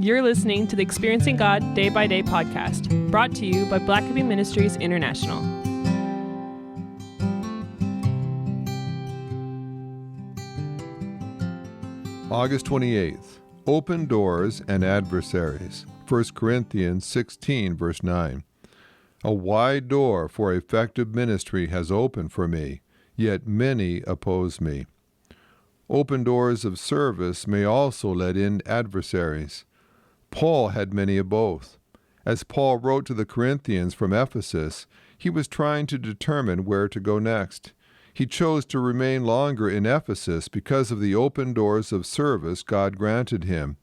You're listening to the Experiencing God Day by Day podcast, brought to you by Blackaby Ministries International. August 28th, Open Doors and Adversaries. 1 Corinthians 16, verse 9. A wide door for effective ministry has opened for me, yet many oppose me. Open doors of service may also let in adversaries. Paul had many of both. As Paul wrote to the Corinthians from Ephesus, he was trying to determine where to go next. He chose to remain longer in Ephesus because of the open doors of service God granted him.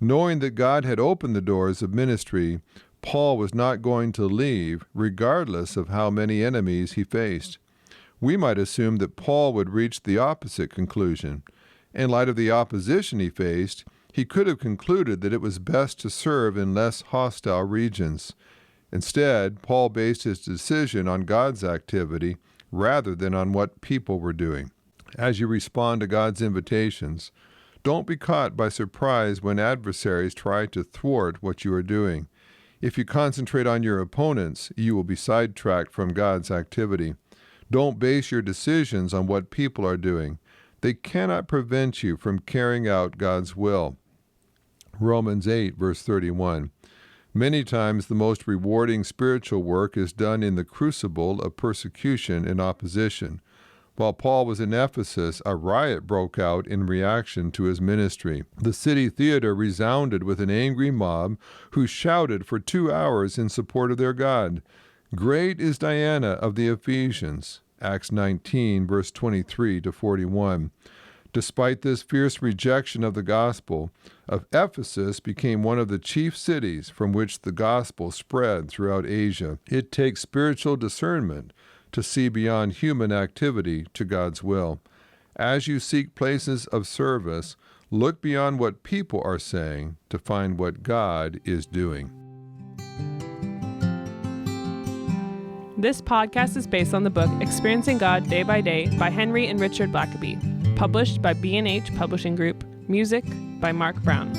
Knowing that God had opened the doors of ministry, Paul was not going to leave, regardless of how many enemies he faced. We might assume that Paul would reach the opposite conclusion. In light of the opposition he faced, he could have concluded that it was best to serve in less hostile regions. Instead, Paul based his decision on God's activity rather than on what people were doing. As you respond to God's invitations, don't be caught by surprise when adversaries try to thwart what you are doing. If you concentrate on your opponents, you will be sidetracked from God's activity. Don't base your decisions on what people are doing. They cannot prevent you from carrying out God's will. Romans 8, verse 31. Many times the most rewarding spiritual work is done in the crucible of persecution and opposition. While Paul was in Ephesus, a riot broke out in reaction to his ministry. The city theater resounded with an angry mob who shouted for 2 hours in support of their God. Great is Diana of the Ephesians. Acts 19, verse 23 to 41. Despite this fierce rejection of the gospel, Ephesus became one of the chief cities from which the gospel spread throughout Asia. It takes spiritual discernment to see beyond human activity to God's will. As you seek places of service, look beyond what people are saying to find what God is doing. This podcast is based on the book Experiencing God Day by Day by Henry and Richard Blackaby, published by B&H Publishing Group, music by Mark Brown.